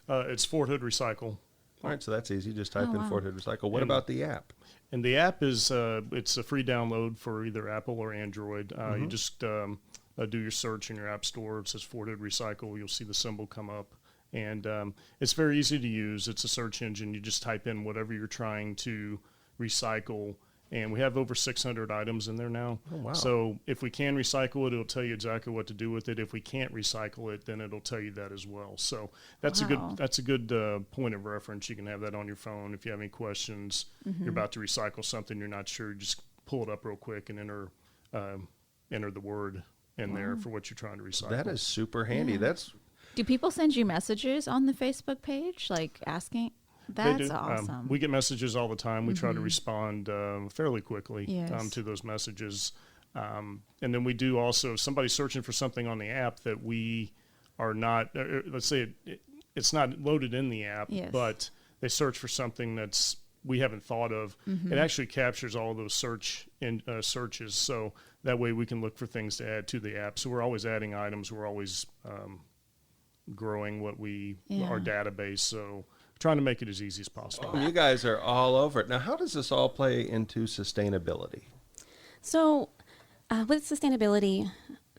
It's Fort Hood Recycle. All right, so that's easy. Just type in Fort Hood Recycle. What about the app? And the app is it's a free download for either Apple or Android. You just do your search in your app store. It says Fort Hood Recycle. You'll see the symbol come up. And it's very easy to use. It's a search engine. You just type in whatever you're trying to recycle. And we have over 600 items in there now. Oh, wow. So if we can recycle it, it'll tell you exactly what to do with it. If we can't recycle it, then it'll tell you that as well. So that's a good point of reference. You can have that on your phone. If you have any questions, you're about to recycle something, you're not sure, just pull it up real quick and enter the word in there for what you're trying to recycle. That is super handy. Yeah. Do people send you messages on the Facebook page, asking? That's awesome. We get messages all the time. We try to respond fairly quickly to those messages. And then we do also, if somebody's searching for something on the app that we are not, let's say it's not loaded in the app, but they search for something that's we haven't thought of. It actually captures all of those searches. So that way we can look for things to add to the app. So we're always adding items. We're always growing our database, so trying to make it as easy as possible. You guys are all over it. Now, how does this all play into sustainability? So with sustainability,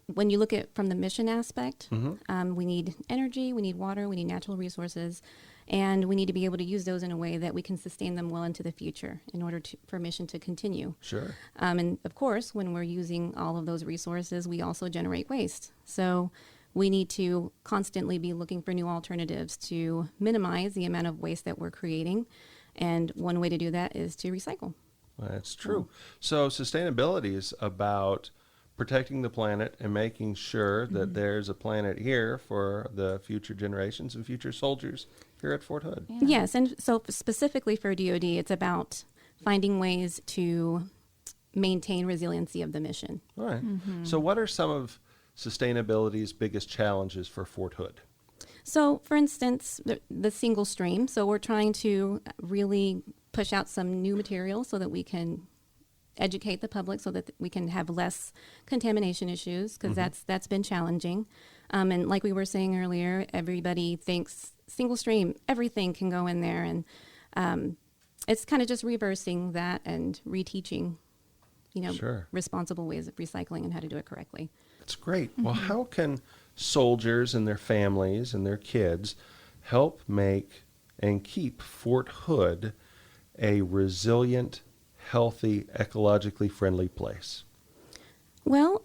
when you look at from the mission aspect, we need energy, we need water, we need natural resources, and we need to be able to use those in a way that we can sustain them well into the future in order for mission to continue. Sure. And of course, when we're using all of those resources, we also generate waste. So we need to constantly be looking for new alternatives to minimize the amount of waste that we're creating. And one way to do that is to recycle. Well, that's true. So sustainability is about protecting the planet and making sure that there's a planet here for the future generations and future soldiers here at Fort Hood. Yeah. Yes, and so specifically for DoD, it's about finding ways to maintain resiliency of the mission. All right. So what are some of sustainability's biggest challenges for Fort Hood? So, for instance, the single stream. So we're trying to really push out some new material so that we can educate the public so that we can have less contamination issues, because that's been challenging. And like we were saying earlier, everybody thinks single stream, everything can go in there. And it's kind of just reversing that and reteaching, responsible ways of recycling and how to do it correctly. That's great. Well, how can soldiers and their families and their kids help make and keep Fort Hood a resilient, healthy, ecologically friendly place? Well,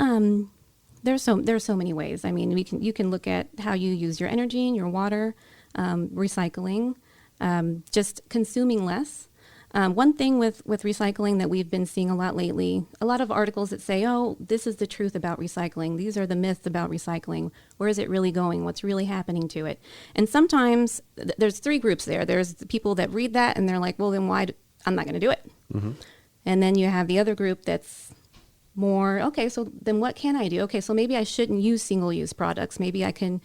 There's so many ways. I mean, you can look at how you use your energy and your water, recycling, just consuming less. One thing with recycling that we've been seeing a lot lately, a lot of articles that say, oh, this is the truth about recycling. These are the myths about recycling. Where is it really going? What's really happening to it? And sometimes there's three groups there. There's the people that read that and they're like, well, then I'm not going to do it. Mm-hmm. And then you have the other group that's more, okay, so then what can I do? Okay, so maybe I shouldn't use single-use products. Maybe I can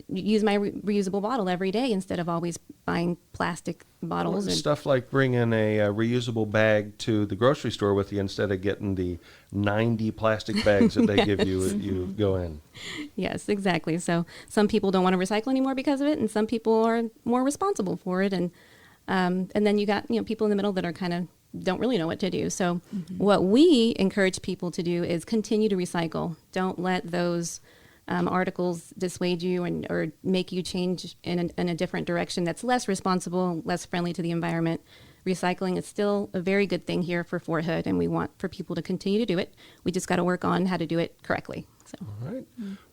use my reusable bottle every day instead of always buying plastic bottles. And stuff like bringing a reusable bag to the grocery store with you instead of getting the 90 plastic bags that they Yes. give you you go in. Yes, exactly. So some people don't want to recycle anymore because of it, and some people are more responsible for it. And then you got people in the middle that are kind of don't really know what to do. So what we encourage people to do is continue to recycle. Don't let those articles dissuade you or make you change in a different direction that's less responsible, less friendly to the environment. Recycling is still a very good thing here for Fort Hood, and we want for people to continue to do it. We just got to work on how to do it correctly. So. All right.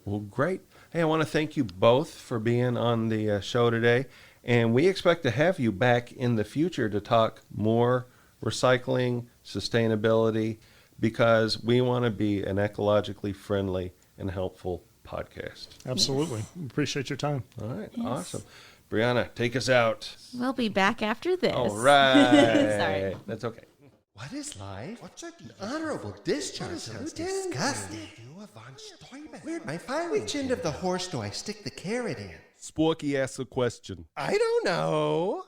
Well, great. Hey, I want to thank you both for being on the show today, and we expect to have you back in the future to talk more recycling, sustainability, because we want to be an ecologically friendly and helpful podcast. Absolutely. Appreciate your time. All right. Yes. Awesome. Brianna, take us out. We'll be back after this. All right. Sorry. That's okay. What is life? What's the honorable discharge? Sounds disgusting. Where'd my fire? Which end of the horse do I stick the carrot in? Sporky asks a question. I don't know.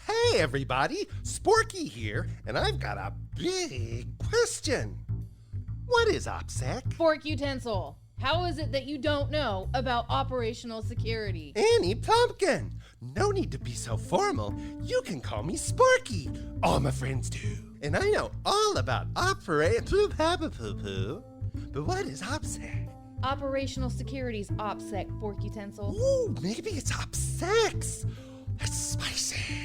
Hey, everybody. Sporky here, and I've got a big question. What is OPSEC? Fork utensil. How is it that you don't know about operational security? Annie Pumpkin. No need to be so formal. You can call me Sporky. All my friends do. And I know all about poo-poo-poo-poo. But what is OPSEC? Operational security's OPSEC, fork utensil. Ooh, maybe it's OPSEC. That's spicy.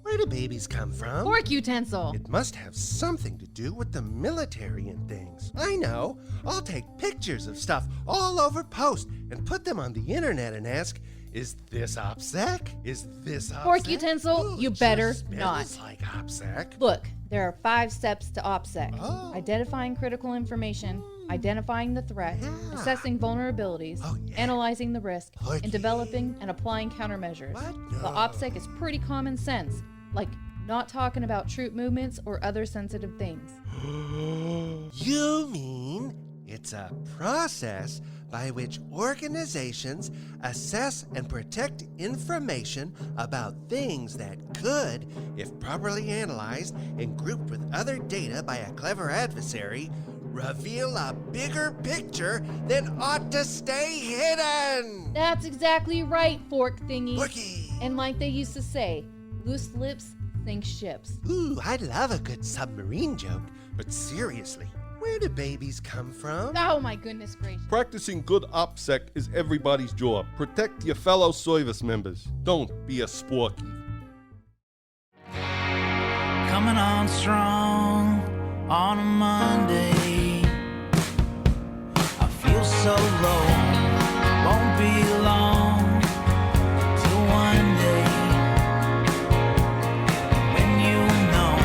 Where do babies come from? Fork utensil. It must have something to do with the military and things. I know. I'll take pictures of stuff all over post and put them on the internet and ask, is this OPSEC? Is this OPSEC? Fork utensil, Ooh, you it better sure not. smells like OPSEC. Look, there are 5 steps to OPSEC. Oh. Identifying critical information, identifying the threat, assessing vulnerabilities, analyzing the risk, and developing and applying countermeasures. The OPSEC is pretty common sense, like not talking about troop movements or other sensitive things. You mean it's a process by which organizations assess and protect information about things that could, if properly analyzed and grouped with other data by a clever adversary, reveal a bigger picture than ought to stay hidden. That's exactly right, fork thingy. Forky. And like they used to say, loose lips sink ships. Ooh, I love a good submarine joke, but seriously, where do babies come from? Oh my goodness gracious. Practicing good OPSEC is everybody's job. Protect your fellow service members. Don't be a sporky. Coming on strong on a Monday. I feel so low. Won't be long till one day when you know.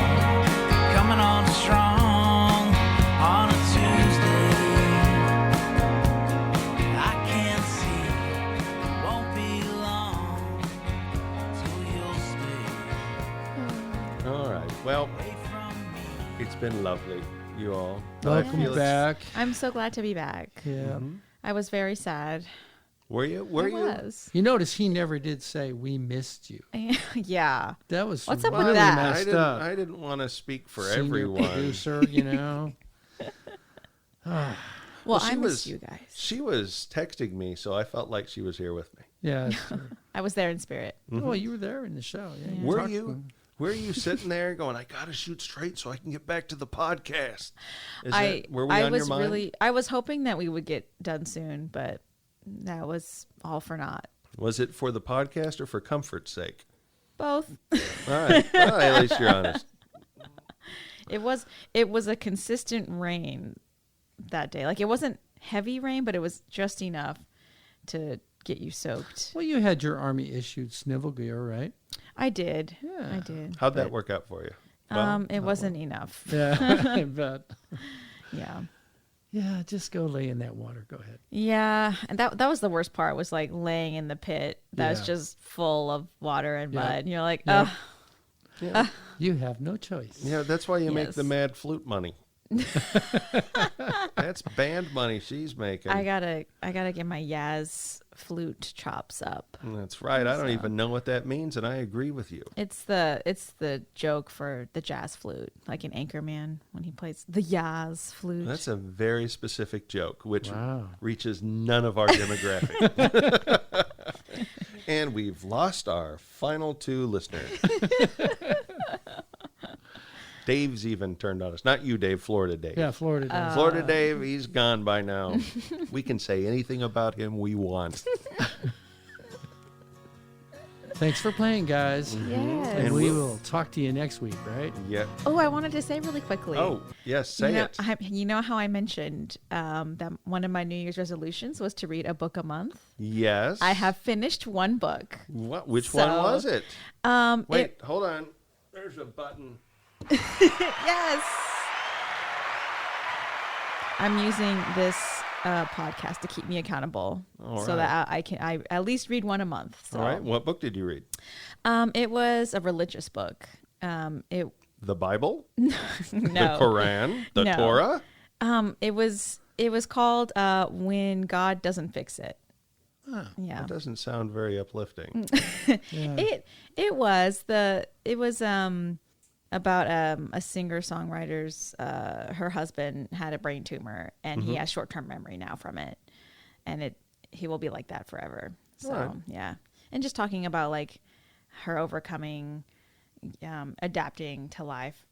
Coming on strong on a Tuesday. I can't see. Won't be long till you'll stay. All right. Well, it's been lovely, you all. Welcome back. I'm so glad to be back. Yeah. I was very sad. Were you? I was. You notice he never did say we missed you. Yeah. That was What's up really with that? messed I up. didn't want to speak for Senior everyone. producer, you know. Well, she I miss was, you guys. She was texting me, so I felt like she was here with me. Yeah. I was there in spirit. Well, you were there in the show. Yeah, Were talked to you? him. Were you sitting there going, I got to shoot straight so I can get back to the podcast? Were we I on was your mind? really, I was hoping that we would get done soon, but that was all for naught. Was it for the podcast or for comfort's sake? Both. All right. Well, at least you're honest. It was a consistent rain that day. Like it wasn't heavy rain, but it was just enough to get you soaked. Well, you had your Army issued snivel gear, right? I did. Yeah. I did. How'd that work out for you? Well, It wasn't enough. Yeah, I bet. Yeah. Yeah, just go lay in that water. Go ahead. Yeah, and that was the worst part, was like laying in the pit that was Yeah. just full of water and Yeah. mud. And you're like, Yeah. ugh. Yeah. You have no choice. Yeah, that's why you make Yes. the mad flute money. That's band money she's making. I gotta get my Yaz flute chops up. That's right. I don't So- even know what that means, and I agree with you. It's the joke for the jazz flute, like in Anchorman when he plays the Yaz flute. That's a very specific joke, which Wow. reaches none of our demographic. And we've lost our final 2 listeners. Dave's even turned on us. Not you, Dave. Florida Dave. Yeah, Florida Dave. Florida Dave, he's gone by now. We can say anything about him we want. Thanks for playing, guys. Yes. And we will talk to you next week, right? Yeah. Oh, I wanted to say really quickly. Oh, yes, say it. You know how I mentioned that one of my New Year's resolutions was to read a book a month? Yes. I have finished one book. What? Which one was it? Wait, hold on. There's a button. Yes. I'm using this podcast to keep me accountable, All so right. that I at least read one a month. So. All right. What book did you read? It was a religious book. The Bible? No. The Quran? The No. Torah? It was called When God Doesn't Fix It. Huh, Yeah. That doesn't sound very uplifting. It was about a singer-songwriter's her husband had a brain tumor, and he Mhm. has short-term memory now from it, and he will be like that forever. So Right. yeah, and just talking about like her overcoming, adapting to life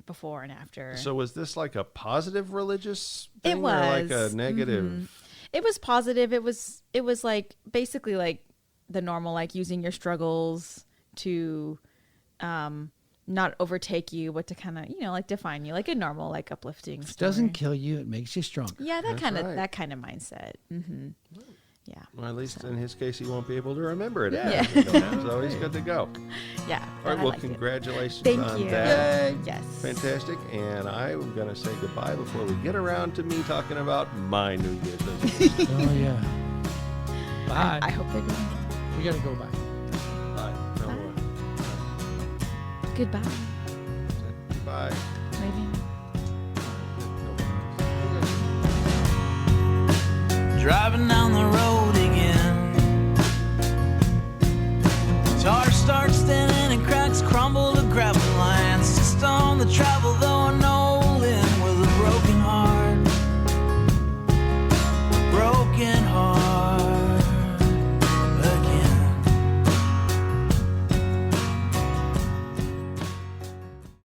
before and after. So was this like a positive religious thing It or like a was. negative? Mhm. It was positive. It was like basically like the normal, like using your struggles to not overtake you, but to kind of, like define you, like a normal, like uplifting If it story. doesn't kill you, it makes you stronger. Yeah, That's right. that kind of mindset. Mm-hmm. Yeah. Well, at least in his case, he won't be able to remember it. Yeah. So he's good to go. Yeah. All right. I Well, liked it. congratulations Thank on you. that. Yes. Fantastic. And I'm going to say goodbye before we get around to me talking about my New Year's resolution. Oh, yeah. Bye. I hope they're good. We got to go bye. Bye. No more. Goodbye. Bye. Maybe. Driving down the road again. Guitar starts thinning and cracks crumble the gravel lines. Just on the travel